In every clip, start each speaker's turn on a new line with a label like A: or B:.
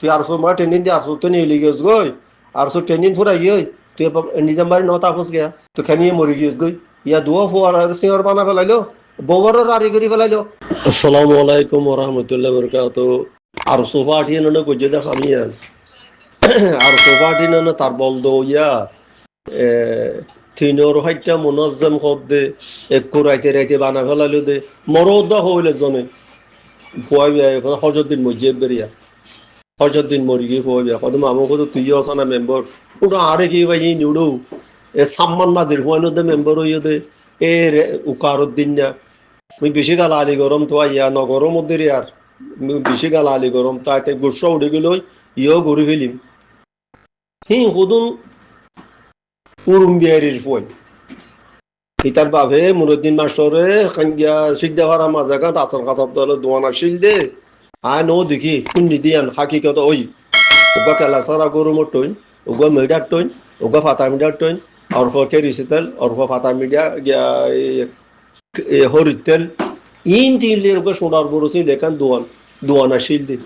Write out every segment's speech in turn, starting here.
A: তুই আর মা ট্রেনিং দিয়ে আসো তো নিয়ে গেছ গই আর ট্রেনিং ফুরাই গই তুই নিজের বাড়ি ন তাপস গিয়া তো খেনিয়ে মরি গিয়েছ গই ইয়া দুয়া ফোয়ার আর সিঙ্গর বানা ফেলাইলো বউবারও রাড়ি করে ফেলাইলো। আসসালামু আলাইকুম ওরহমতুল্লাহ বরকাত। আর সোফা আঠিয়ে নো কইছে দেখ আমি আর সোফা আঠি নো তার বল দো ইয়া তিনর হাইটা মনজ্জম কর দে একটু রাইতে রাইতে বানা ফেলাইলো দে মরদ হইলে জনে ফুয়াই হজরদ্দিন মসজিদ বেরিয়া হজরদ্দিন মরি গিয়ে ফুয়াই কদম আমাকে তো তুই আসা না মেম্বার ওটা আরে কি ভাই নিউডো এ সাম্মান নাজির হুয়াইন দে মেম্বার হইয়া দে এ উকারুদ্দিন না মুই বেশি গাল আলি গরম তো ইয়া ন গরম ওদের আর বেশি গাল আলি গরম তাইতে গুসা উঠে গেল ইয়েও ঘুরে ফেলিম হুদুন উরুম বিহারির ফুয়াই ইতার বাপে মুরুদ্দিন মাস্টরে খাঙ্গিয়া সিদ্ধা করা মাঝাকাত আচার কাতার দলে দোয়ান আসিল দে আয় নো দেখি শুনি দিয়ান হাকি কত ওই ওগা কেলা সারা গরু মটইন ওগা মেডার টইন ওগা ফাতা মিডার টইন অর্ফ কেরিসিতেল অর্ফ ফাতা মিডিয়া হরিতেল ইন তিনলের ওগা সোনার বরসি দেখান দোয়ান দোয়ান আসিল দে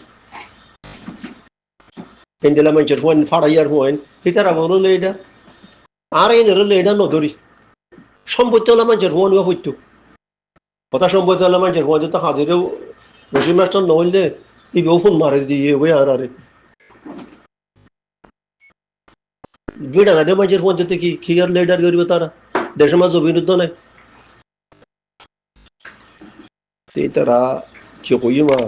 A: এন্দেলা মানুষের হুয়াইন ফাড়াইয়ার হুয়াইন ইতারা বলো লেডা আর এই লেডা নধরি সম্পত্তি হলে মানুষের হুয়ান হইতো কথা সম্পত্তি হলে মানুষের হুয়ান তো হাজিরেও রশি মাস্টার নহইলে ইবেও ফোন মারে দিয়ে ওই আর আরে বিড়া না দে মানুষের হুয়ান যেতে কি আর লেডার করিবে তারা দেশের মাঝে বিরুদ্ধ নাই সেই তারা কি কইমা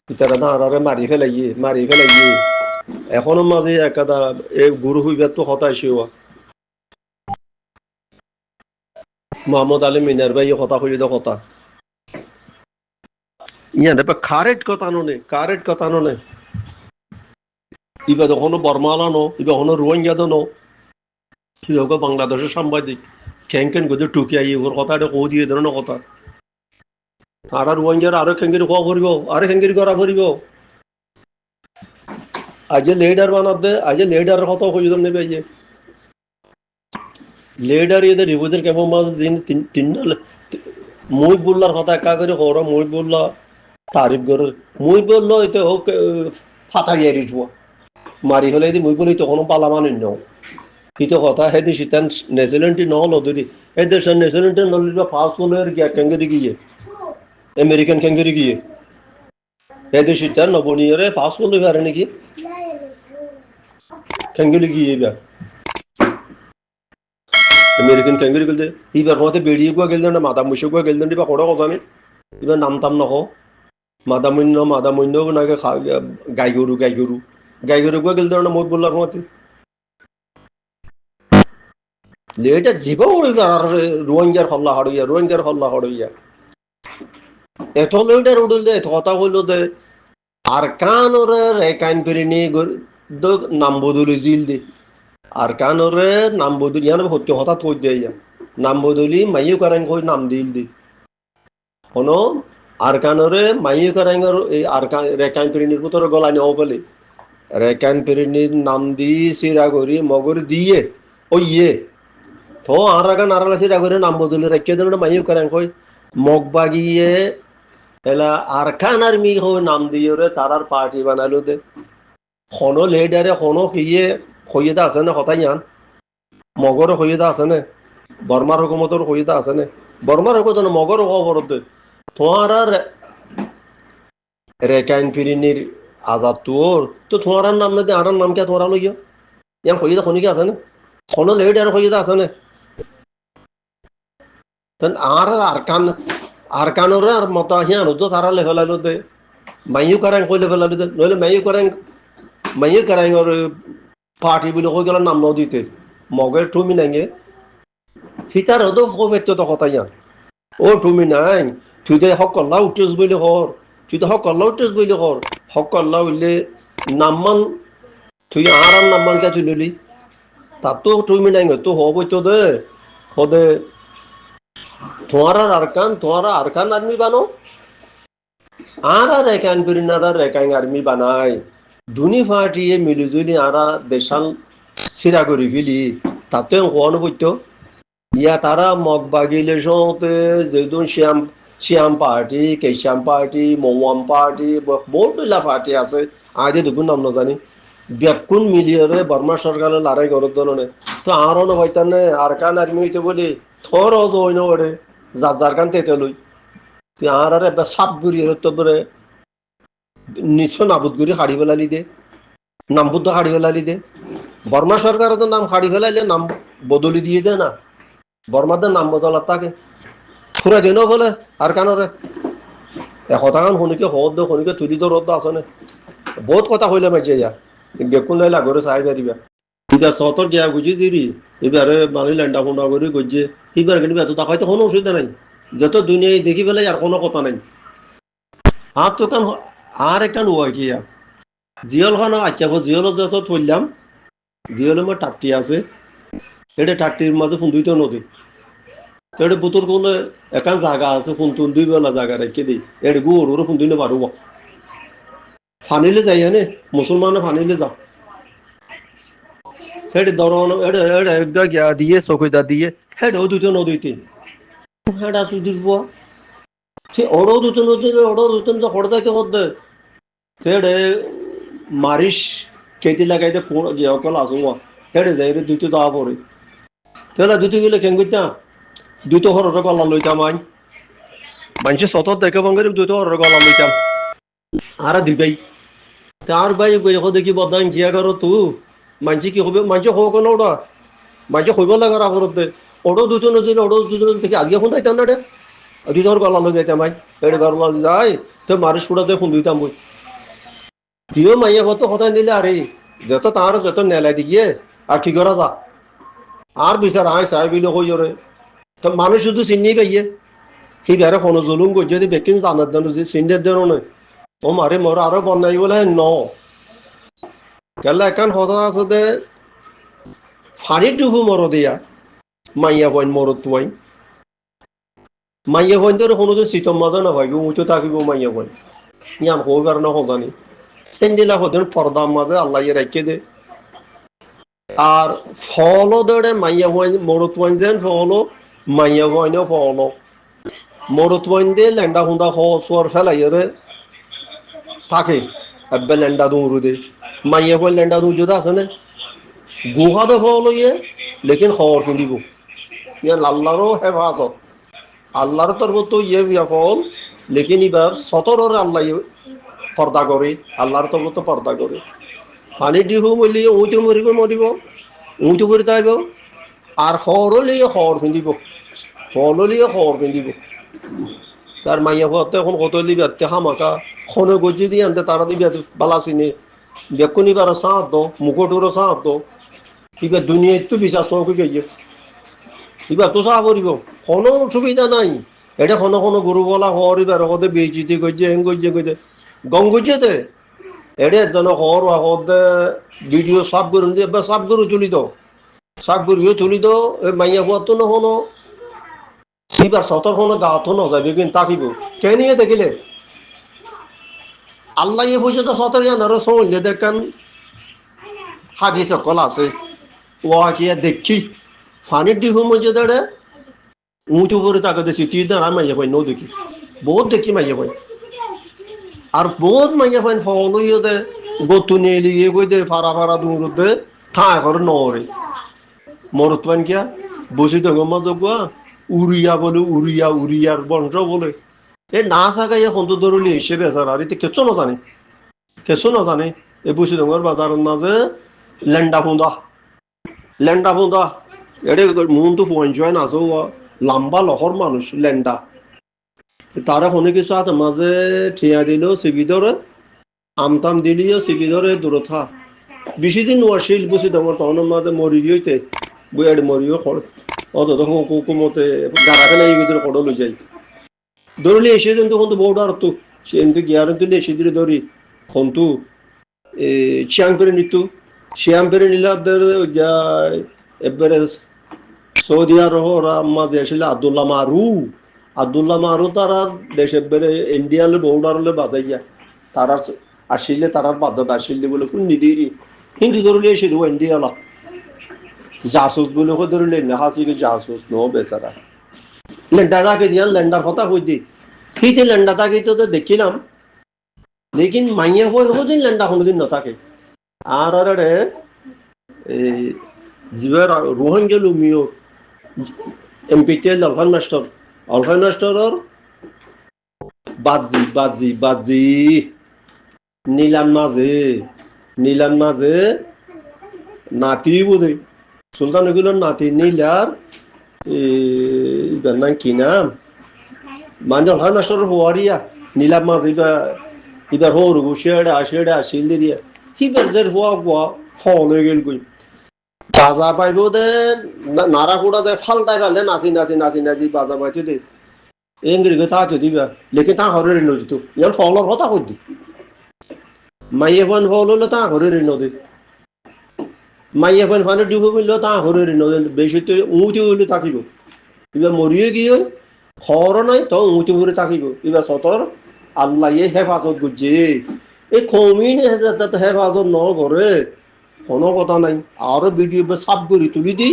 A: তারা না আরে মারি ফেলাইয়ে এখনো মাঝে একাদা এই গুরু হইবার তো হতাশি হওয়া মোহাম্মদ আলী মিনার ভাই কথা কইল কথা ইয়া দেবে কারেক্ট কথা নে ইবা যখনো বর্মালা নো ইবা হনো রোহিঙ্গা নো কি হোক বাংলাদেশের সাংবাদিক ক্যাং গজে টুকি আই ওর কথা এটা কৌ দিয়ে ধরনের কথা আর রোহিঙ্গার আরো খেঙ্গিরি খাওয়া ভরিব আরো খেঙ্গিরি করা ভরিব আজ লেডার বানাবে আজ লেডারের কথা কই নেবে আজ লেডার এদের রিভোজের কেমন মাছ দিন তিন মই বললার কথা একা করে হর মই বললা তারিফ করে মই বললো এতে হোক ফাতা গিয়ে মারি ফেলে মই বলি তখনও পালা মানে ন কিন্তু কথা হেদি শীতান নেচেলেন্টি নহল ধরি এই দেশের নেচেলেন্টি নলিবা ফার্স্ট হলের গিয়া ক্যাঙ্গেরি গিয়ে আমেরিকান ক্যাঙ্গেরি গিয়ে হেদি শীতান নবনীয়রে ফার্স্ট হলে পারে নাকি ক্যাঙ্গেরি গিয়ে এবার আমেরিকান ক্যাঙ্গেরি গেলতে এবার হতে বেরিয়ে গুয়া গেল না মাদা মুসে গুয়া গেল বা কোনো কথা নেই এবার নামতাম নহ মাদামন্য নাকি গাই গরু গুয়া গেল না মই বললার মতে লেটা জীবন রোহিঙ্গার হল্লা হড়ইয়া এত লেটার উড়ল দে এত কথা কইল দে আর কান ওরে রেকাইন পেরিনি নাম বদলি জিল দে আর কান ওরে নাম বদলি ইয়ান হত্যা হঠাৎ কই দে ইয়া নাম বদলি মাইও কারেন কই নাম দিল দে কোনো আর কান ওরে মাইও কারেন এই আর রেকাইন পেরিনির ভিতরে গলা নেও বলে রেকাইন পেরিনির নাম দি সিরা করি মগর দিয়ে ও ইয়ে তো আর আগান আরালা সিরা করে নাম বদলি রেখে দেন মাইও কারেন কই মগবাগিয়ে এলা আর খান আর্মি হয়ে নাম দিয়ে রে তারার পার্টি বানালো দে হনো লেডারে হনো কিয়ে হইয়েদা আছে না কথাই জান মগর হইয়েদা আছে না বর্মার হুকুমতর হইয়েদা আছে না বর্মার হুকুমত মগর খবর দে তোমার আর রেকাইন ফিরিনির আজাদ তোর তো তোমার নাম না দে আর নাম কে তোমার লইয়া ইয়ান হইয়েদা খনিকে আছে না হনো লেডারে হইয়েদা আছে না আর আর কানোরে আর মতা হিয়ানো তো তারা লেফেলাইলো দে মাইও কারাং কই লেফেলাইলো দে নইলে মাইও কারাং ওর পার্টি বলে কই গেল নাম ন দিতে মগের টুমি নাইগে হিতার হতো কবেত্য তো কথা ইয়ান ও টুমি নাই তুই তো সকল্লা উঠেছ বলে কর সকল্লা উঠলে নামমান তুই আর নামমান কে তুই ললি তার তো টুমি নাই তো হব তো দে হদে তোমার আর কান আর্মি বানো আর রেকান পিরিনারা রেকাং আর্মি বানাই দুনি ফাটিয়ে মিলিজুলি আরা দেশাল সিরা করি ফেলি তাতে হন বইত ইয়া তারা মগ বাগিলে সতে যেদুন শ্যাম পার্টি কেশাম পার্টি মৌয়াম পার্টি বহুত পার্টি আছে আগে দেখুন নাম না জানি বেকুন মিলিয়ে বর্মা সরকারের লড়াই করার ধরনের তো আরও নয়তানে আর কান আর্মি হইতে বলি থর অজয় নড়ে যার কান তেতে লই তুই আর এবার সাপ ঘুরিয়ে তো বলে নিশ্চয় নাবুদ ঘুরি হাড়ি ফেলালি দে নাম বুদ্ধ হাড়ি ফেলালি দে বর্মা সরকারের তো নাম হাড়ি ফেলাইলে নাম বদলি দিয়ে দে না বর্মাদের নাম বদলার তাকে পুরা দিনও বলে আর কানরে এশটাকান শুনিকে হদ শুনিকে তুলি তো রদ আছে না বহুত কথা কইলে মাঝে যা বেকুন লাইলা ঘরে চাই পারিবা এবার সতর গিয়া বুঝি দিরি এবারে মানে ল্যান্ডা ফোন্ডা করে গজ্জে এবার কিন্তু এত টাকা হয়তো কোনো অসুবিধা নাই যত দুনিয়ায় দেখি পেলাই আর কোনো কথা নাই আর তো কান আর একখান ওয়া কিয়া জিয়ল খান আচ্ছা জিয়ল যত থইলাম জিয়লে আমার টাট্টি আছে এটা টাট্টির মাঝে ফুন্দুইতে নদী এটা বুতর কোলে একান জায়গা আছে ফুন্তুন দুই বেলা জায়গা রেখে দিই এটা গুড় ওরা ফুন্দুইনে পারব ফানিলে যাই হ্যাঁ মুসলমানে ফানিলে যাও হেড দরন এটা এটা একটা গিয়া দিয়ে চকইদা দিয়ে হেড ও দুটো নদীতে হেড আসু দিব সে ওড়ো দুটো নদীতে ওড়ো দুটো তো হড়দাইতে হদ্দে হেডে মারিস কেতি লাগাইতে গিয়া অকল আসু হেডে যাই রে দুটো যাওয়া পড়ে তাহলে দুটো গেলে কেন করতাম দুটো হরর গলা লইতাম আইন মানুষের সতত দেখে ভাঙ্গের দুটো হরর গলা লইতাম আর দুই ভাই তার ভাই দেখি বদান জিয়া করো তু মানছি কি হবে মানছি হোক না ওটা মানছি হইব লাগে রাখতে ওড়ো দুটো নদীর ওড়ো দুটো নদী থেকে আজকে ফোন যাইতাম না রে দুটো গলা লই যাইতাম ভাই এটা গলা যাই তো মারিস কুড়াতে ফোন দিতাম বই তুইও মাইয়া কত কথা দিলে আরে যত তার যত নেলাই দিয়ে আর কি করা যা আর বিচার আয় সাহেব বিলো কই রে তো মানুষ শুধু চিনি পাইয়ে সেই বেড়ে কোনো জুলুম করছে যদি বেকিন জানার দেন যে চিন্তার দেন নয় ও মারে মোর আরো বনাই বলে ন কেলা একান কথা আছে দে ফানি টুফু মর দিয়া মাইয়া পয়েন্ট মরত তুয়াই মাইয়া পয়েন্ট কোনো তো শীতম মজা না ভাই উঁচু থাকিব মাইয়া পয়েন্ট ইয়াম হো কারণে হজানি দিলা হতেন পর্দার মাঝে আল্লাহ রাখে দে আর ফলো দে মাইয়া পয়েন্ট মরত পয়েন্ট যেন ফলো মাইয়া পয়েন্ট ফলো মরত পয়েন্ট দিয়ে ল্যান্ডা হুন্দা হওয়ার ফেলাইয়ে থাকে এবে ল্যান্ডা দৌড়ু দে মাইয়া পয়েন্ট ল্যান্ডা দৌড় যদি আছে না গুহা তো ফলো ইয়ে লেকিন খবর শুনিব ইয়ে আল্লাহরও হেফাজত আল্লাহর তরফ তো ইয়ে বিয়া ফল লেকিন এবার সতরের আল্লাহ পর্দা করে আল্লাহর তরফ তো পর্দা করে পানি দিহু বলি উঁচু মরিব মরিব উঁচু করে থাকব আর হরলিয়ে হর পিন্ধিব হরলিয়ে হর পিন্ধিব তার মাইয়া হতে এখন কত লিবাতে হামাকা খনে গজি দিয়ে আনতে তারা দিবে বালা চিনে বেকুনি বারো সাঁত দো মুকুটুরো সাঁত দো এবার দুনিয়ায় তো বিশ্বাস চৌকি গিয়ে এবার তো চাহ করিব কোনো সুবিধা নাই এটা কোনো কোনো গরু বলা হর এবার হতে বেচিতে গজে হেং গজে গজে গম গজেতে এটা যেন হর হতে ভিডিও সাফ করুন এবার সাফ গরু তুলি তো সাফ গরুও তুলি তো মাইয়া হওয়ার তো নহনো এবার সতর কোনো গাঁতো ন যাবে কিন্তু তাকিব কে নিয়ে দেখিলে আল্লাহ এ পর্যন্ত সতর জানারও সৌলে দেখেন হাজি সকল আছে ওয়াকিয়া দেখি ফানির ডিহু মধ্যে দাঁড়ে উঁচু করে তাকে দেখছি তুই দাঁড়া মাইয়া পাই নো দেখি বহুত দেখি মাইয়া পাই আর বহুত মাইয়া পাই ফলো ইয়ে দে গতু নিয়ে লিয়ে গই দে ফারা ফারা দূর দে ঠাঁ করে নরে মরত পান কিয়া বসে তো গম্মা যোগুয়া উড়িয়া বলে উড়িয়া উড়িয়ার বংশ বলে এ না থাকা এখন তো ধরলি এসে বেচার আর এতে কেঁচো না জানে এ বসে ডোঙর বাজারের মাঝে ল্যান্ডা ফুন্দা এটা মন তো পঞ্চায় না আছে লম্বা লহর মানুষ ল্যান্ডা তারা কোনো কিছু আছে মাঝে ঠিয়া দিল সিগি ধরে আমতাম দিলিও সিগি ধরে দূরে থা বেশি দিন ওয়াশিল বসে তোমার তখন মাঝে মরি গিয়েতে বইয়াড়ি মরিও খড় অত তখন কুকুমতে গাড়া খেলে এই ভিতরে খড় লই যাই ধরলি এসে দিন তখন তো বউটা আর তো সে কিন্তু গিয়ার তুলি এসে দিলে ধরি খন্তু শিয়াং পেরে নিত শিয়াং পেরে নিলে এবারে সৌদি আরব মাঝে আসলে আব্দুল্লাহ মারু তারা দেশে বেড়ে ইন্ডিয়ার বৌডারলে বাজাইয়া তারা আসিলে তারার বাধ্যতা আসিলে বলে কোন নিদিরি কিন্তু ধরলে এসে দেবো ইন্ডিয়ালা জাসুস বলে ধরলে না হাতি জাসুস নো বেচারা লেন্ডাটাকে দিয়া লেন্ডার কথা কই দি সেইতে লেন্ডাটাকে তো দেখিলাম লেকিন মাইয়া হয়ে কোনোদিন ল্যান্ডা কোনোদিন নথাকে আর আর এই জিবার রোহিঙ্গা লুমিও এমপিটিএল অলফান মাস্টারর বাজি নীলান মাঝে নাতি বোধে সুলতান এগুলোর নাতি নীলার এবার নাম কি নাম মানে অলফান মাস্টার হওয়ারিয়া নীলাম মাঝে এবার হর সেটা আসিল দিয়া হিবার যে হওয়া ফল হয়ে গেল কই বাজা পাইব দে নারা কুড়া দে ফালতাই ফেলে নাচি বাজা পাইতে দে এঙ্গিরিকে তা দিবা লেকিন তা হরে নদী তো ইয়ার ফলর কথা কই দি মাইয়ে ফান ফল হলো তা হরে নদী মাইয়ে ফান ফানে ডুব মিলল তা হরে নদী বেশি তো উঁচি হইলে থাকিব এবার মরিয়ে কি হয় হর নাই তো উঁচি করে থাকিব এবার সতর আল্লাহ হেফাজত করছে এই কমিন হেফাজত ন করে কোনো কথা নাই আরো ভিডিও সাপ করে তুলি দি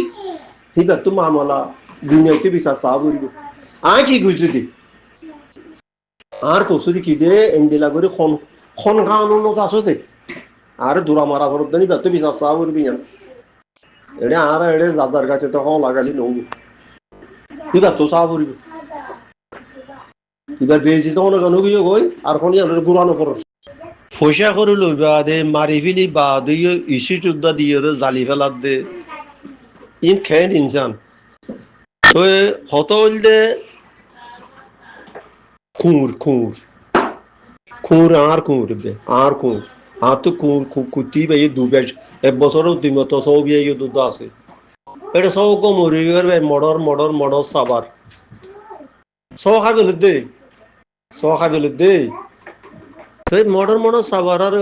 A: হিবার তো মামলা দুনিয়াতে বিচার চাপ করিব আয় কি বুঝলি দি আর কচুরি কি দে এন্দিলা করে খন খাওয়ানোর মতো আসো দে আর দূরা মারা ঘর দেনি তো বিচার চাপ করবি না এটা আর এটা যাদার কাছে তো হওয়া লাগালি নব হিবার তো চাপ করিব এবার বেজি তো অনেক অনুযোগ হই আর কোন গুড়ানো খরচ পয়সা করে লইবা দে মারি ফেলি বা দিয়ে ইস্যু চুদ্দা দিয়ে জালি ফেলার দে ইন খেন ইনসান তো হত হইল দে খুঁড় আর তো কুটি পাই দুবেশ এক বছর দুই মতো সব ইয়ে দুধ আছে এটা সব কম মডর সাবার সব খাই দে সেই মডর সাবার আর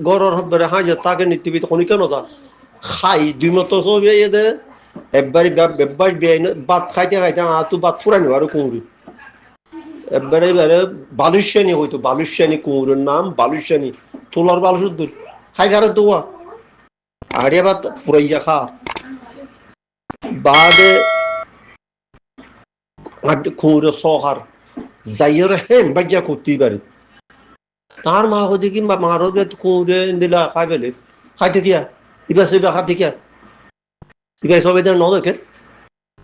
A: গরর হব্বারে হাজার তাকে নীতিবিদ কোনি কেন তা খাই দুই মতো সব ইয়ে দে একবারই ভাত খাইতে আর তো ভাত ফুরানি আর কুঁড়ি একবারে বালুশ্যানি হইতো বালুশ্যানি কুমুরের নাম বালুশ্যানি তোলার বালুর দূর খাই খারে দোয়া আড়িয়া ভাত পুরাইয়া খা বাদে কুমুরের সহার যাইয়ের হেন বাজ্যা করতেই পারে তার মা হতে কি মারো কুমুরে দিলা খাই পেলে খাইতে কিয়া ইবা সেবা খাতে কিয়া ইবা সব এদের ন দেখে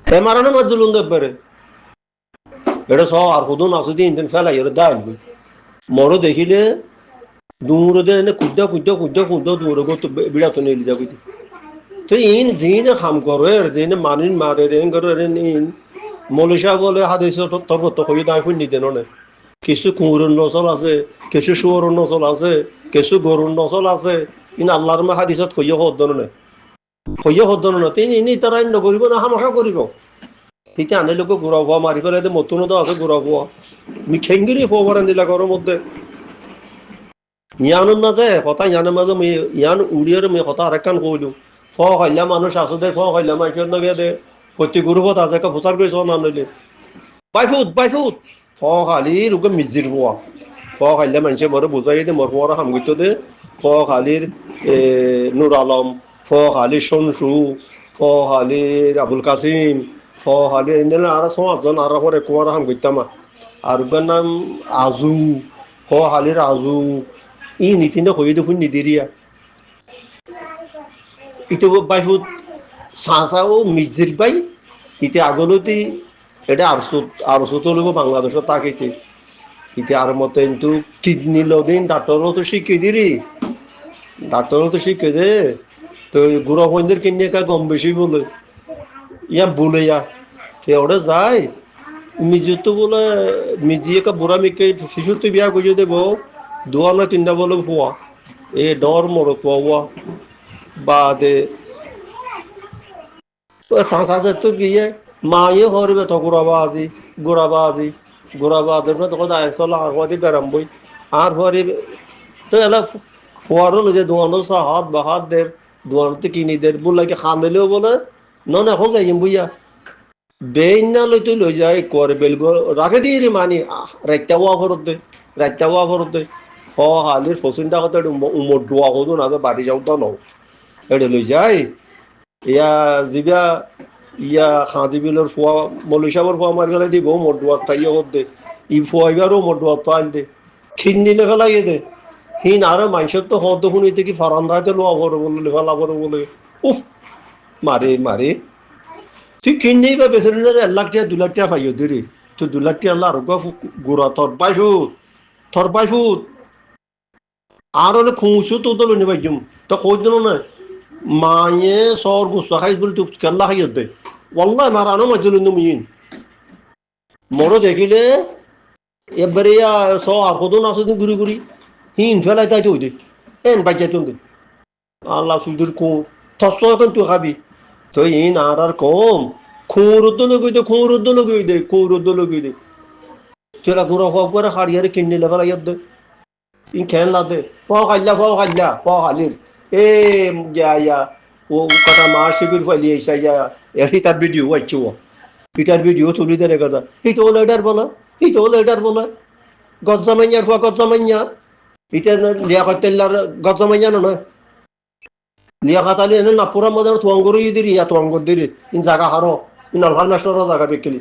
A: এ মারানো মাছ জুলুন দেখবারে এটা সব আর হুদুন আসুদি ইন্দিন ফেলাই দায় মরো দেখিলে দূরে দে কুদ্দা দূরে গো বিড়া তো নিয়ে যাবি তো ইন জিন খাম করে জিন মানিন মারে রেন করে ইন মলিশা বলে হাদিস তর্ক কই দায় ফুন নিতে ননে কিছু কুমুরের নসল আছে কিছু শুয়োরের নসল আছে কিছু গরুর নসল আছে ইন আল্লাহর মা হাদিসত কইয়া হদ্দন না তিনি ইনি তারা নকরিব না হামাশা করিব তিতে আনে লোক গুড়া হওয়া মারি ফেলে মতন তো আছে গুড়া হওয়া মি খেঙ্গিরি ফোয়ার দিলা ঘরের মধ্যে ইয়ানোর না যে কথা ইয়ানের মাঝে ইয়ান উড়িয়ার মেয়ে কথা আরেকখান কইলু ফ খাইলা মানুষ আছে দে ফ খাইলা মানুষের নগে দে প্রতি গুরুপত আছে প্রচার করেছ না নইলে বাইফুত ফ খালি রুকে মিজির হওয়া ফ খাইলা মানুষে মরে বুঝাই দে মর হওয়ার হামগিত দে ফ খালির নুর আলম ফ খালি সনসু ফ খালির আবুল কাসিম ফ খালি আর সমাজজন আর পরে কুয়ার হামগিতামা আর নাম আজু ফ খালির আজু ই নীতিনে কই দেখুন নিদিরিয়া ইতো বাইফুত চাও মিজির বাই ইতে আগলতি এটা আরশো লব বাংলাদেশত তাকিতে ইতে আর মতে কিন্তু কিডনি লদিন ডাক্তারও তো শিখে দিরি ডাক্তারও তো শিখে দে তো গুড়া পয়েন্টের কিনে গম বেশি বলে ইয়া বলে ইয়া সে ওটা যায় মিজু তো বলে মিজি একটা বুড়া মিকে শিশু তো বিয়া করে দেব দোয়া না তিনটা বলে ফুয়া এ ডর মর ফুয়া বাদে সাঁচা তো গিয়ে মায়ে হরিবে তো গোড়াবাজির তখন চলা আগে বেড়াম বই আর হরি তো এলা ফুয়ারও যে দোয়ানো হাত বা হাত দের দোয়ানোতে কিনি দের বললাকে খান দিলেও বলে নন এখন যাই বইয়া বেইন না লই তুই লই যায় করে বেলগো রাখে দিয়ে রে মানি রাত্তা ওয়া ভরত দে ফ হালির ফসিনটা কথা উমর ডোয়া হতো না বাড়ি যাও তো নও এটা লই যায় ইয়া জিবা ইয়া খাঁজি বিলের ফুয়া মলিশাবর ফুয়া মার গেলে দিব মোট ডোয়াত খাইয়া হত দে ই ফুয়াইবারও মোট ডোয়াত পাইল দে খিন দিলে ফেলাইয়ে দে হিন আরো মানুষের তো হদ শুনিতে কি ফারান্দাতে লোয়া বড় বলে ভালা বড় বলে উফ মারে মারে তুই কিনলেই বা বেসরে 1 লাখ টাকা 2 লাখ টাকা পাইও দিরে তুই 2 লাখ টাকা আল্লাহ আর গোড়া তোর 5 ফুট আর হলে খুঁজছো তো তো লইনে পাইছুম তো কই দিল না মায়ে সর গুসা খাইস বলে তুই কেল্লা খাইয়ে দে ওয়াল্লাহ মারানো মাঝে লইনে মুইন মরো দেখিলে এবারে স আর কদন আছে ঘুরি ঘুরি হিন ফেলাই তাই তুই দে হেন বাজ্যাই তুই দে আল্লাহ সুদূর কুঁ থস এখন তুই খাবি তো ইন আর কম খুঁড়ুদ্দ লগই দে খুঁড়ুদ্দ লগই দে চলা ঘুরা হওয়া করে হাড়িয়ারে কিনে লেবার আইয়ার দে ইন খেন লা দে ফ খালির এ ইয়া ও কটা মাস শিবির ফাইলি এসা ইয়া এটি তার ভিডিও আইছে ও পিটার ভিডিও তুলি দে রে কথা এই তো এটার বলা গজ্জামাইয়ার ফুয়া গজ্জামাইয়া এটা লিয়া কইতেলার গজ্জামাইয়া নয় লিয়াকাত আলী এনে নাপুরা মজার তুয়াঙ্গর দিরি ইয়া তুয়াঙ্গর দিরি ইন জায়গা হারো ইন আলহার নাস্টর জায়গা বেকলি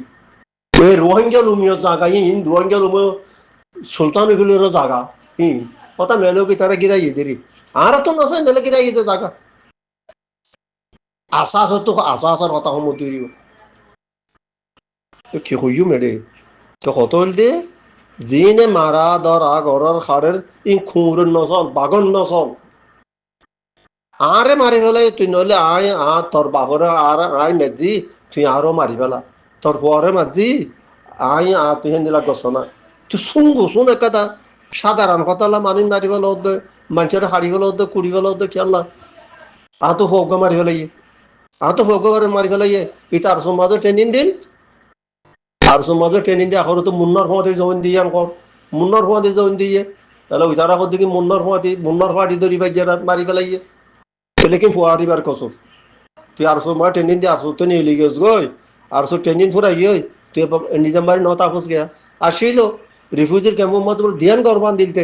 A: এ রোহিঙ্গা লুমিও জায়গা ইন রোহিঙ্গা লুমিও সুলতান এগুলোর জায়গা ইন কথা মেলো কি তারা গিরাই দিরি আর তো নসে নেলে গিরাই দিতে জায়গা আসার কথা কম দিরিও তো কি হইও মেরে তো কত হল দে জিনে মারা ধরা ঘরের খাড়ের ইন খুঁড় নসল বাগন নসল আরে মারি ফেলে তুই নইলে আয় তোর বাপরে আর আয় মেজি তুই আরো মারি ফেলা তোর পরে মাজি আয় তুই হেন্দিলা গছ না তুই শুন একটা সাধারণ কথা মানি নারি ফেলা হতো মানুষের হাড়ি ফেলা হতো কুড়ি ফেলা হতো খেয়াল্লা তো হোক মারি ফেলাইয়ে তো হোক মারি ফেলাইয়ে এটা আর সমাজে ট্রেনিং দিন আর সমাজে ট্রেনিং দিয়ে এখন তো মুন্নার ফোঁয়াতে জয়েন দিয়ে আনকর মুন্নার ফোঁয়াতে জয়েন দিয়ে তাহলে ওই তারা দেখি মুন্নার ফোঁয়াটি ধরি পাই মারি ফেলাইয়ে লেকিন ফুয়ারিবার কসম তুই আর সময় ট্রেনিং দিয়ে আসো তো নিয়ে লিগেছ গই আর সব ট্রেনিং ফুরাই গই তুই নিজের বাড়ি ন তাপস গিয়া আসিল রিফিউজির ক্যাম্প মত ধ্যান করবান দিলতে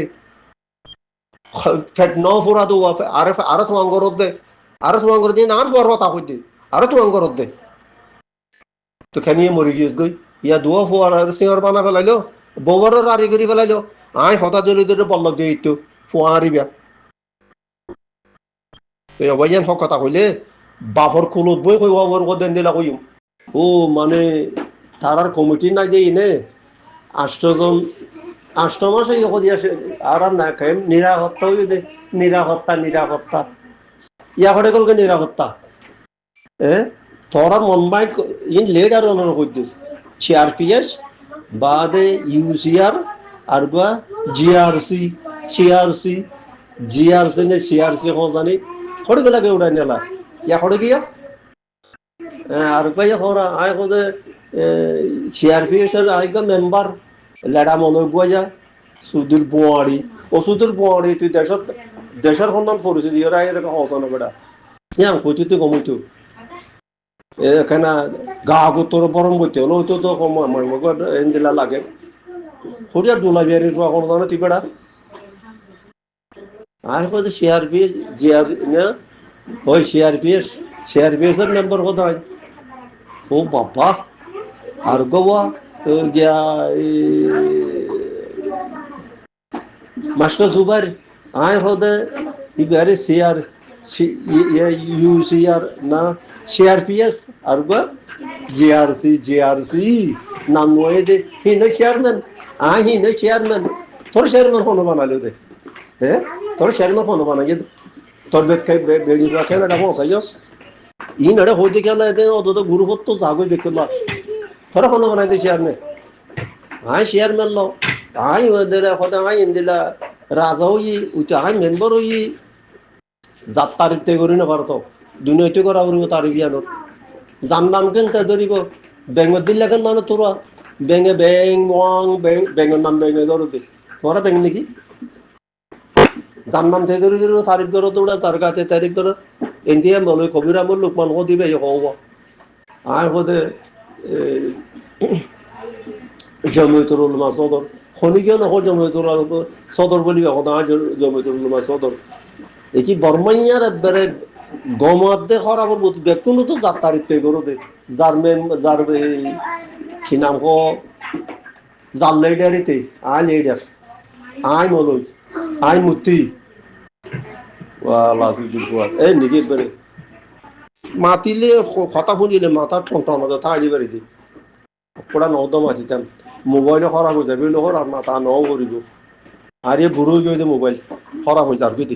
A: ফেট ন ফুরা তো আরে তোমার ঘরত দে আরে তোমার ঘর দিয়ে আর বড় তাপ দে আরে তোমার ঘরত দে তো খেনিয়ে মরি গিয়েছ গই ইয়া দুয়া ফুয়ার সিঙ্গর বানা ফেলাইলো বউবার রাড়ি করে ফেলাইলো আয় হতা জলি ধরে পল্লক দিয়ে তো ফুয়ারিবা অবাইয়ান হক কথা কইলে বাপর কুলত বই কই বাবর কদেন দিলা কইম ও মানে তারার কমিটি নাই দেই নে 8 জন 8 মাস এই কদি আসে আর না কেম নিরাপত্তা হই দে নিরাপত্তা ইয়া করে কলকে নিরাপত্তা এ তোরা মন বাই ইন লিডার অনর কই দে সিআরপিএস বাদে ইউসিআর আর গা সিআরসি নে সিআরসি হো জানি খড়ি গেলাকে উড়াই নেলা ইয়া খড়ি গিয়া আর পাই হরা আয় কোদে সিআরপিএস এর আইগা মেম্বার লেডা মনে গুয়া সুদূর বুয়াড়ি তুই দেশের সন্ধান পরিস্থিতি ওরা এরকম হসানো বেটা ইয়াং কইতে তুই কমইতো এখানে গা তোর বরং বইতে হলো তো তো কম আমার মগ এন্দিলা লাগে হরিয়া ডোলা বিয়ারি কোনো জানো তুই বেটা আয় কোদে সিআরপিএস জিআর না ওই সিআরপিএস এর মেম্বার কোথায় ও বাবা আর গোয়া গিয়া মাস্টার জুবাইর আয় হদে ইবারে ইউসিআর না সিআরপিএস আর গো জিআরসি নাম নয় দে হিন চেয়ারম্যান হিন চেয়ারম্যান তোর চেয়ারম্যান হনো বানালো দে হ্যাঁ তোর চেয়ারম্যান হনো বানাই তোর বেড়ি রাখে না পৌঁছাইস ইন এটা হইতে গেলে অত গুরুপত্র জাগো দেখলা তোরা হনো বানাই দে চেয়ারম্যান চেয়ারম্যান লো ওদের হতে ইন্দিলা রাজা হই উঠে মেম্বার হই যাত তারিখতে করি না পারত দুনিয়াতে করা করব তার বিয়ানত জানলাম কেন তা ধরিব ব্যাঙ্গর দিল্লা কেন মানে তোরা ব্যাঙে ব্যাঙের নাম ব্যাঙে ধরো দে তোরা ব্যাঙ্গ নাকি জানলাম থেকে ধরি তারিখ ধরো তোরা তার কাছে তারিখ ধরো ইন্ডিয়া বলে কবির আমল লোকমান দিবে হব হদে জমিয়তুল উলামা সদর খনিকে নহ জমিয়তুল সদর বলি জমিয়তুল উলামা সদর এই বর্মাইয়ার একবারে গমাতে খরাবর কোনো তো যাত্রারিত্য করো দে যার কি নাম হ জাল লিডারিতে লিডার মলই আই মুতি ওয়ালা এই নিকি বেরে মাতিলে কথা শুনিলে মাথা ঠন ঠন তাড়ি বাড়ি দি পুরা নদ মাতিতাম মোবাইল খারাপ হয়ে যাবে লোক আর মাথা নও করিব আর এ বুড়ো গিয়ে মোবাইল খারাপ হয়ে যাবে দি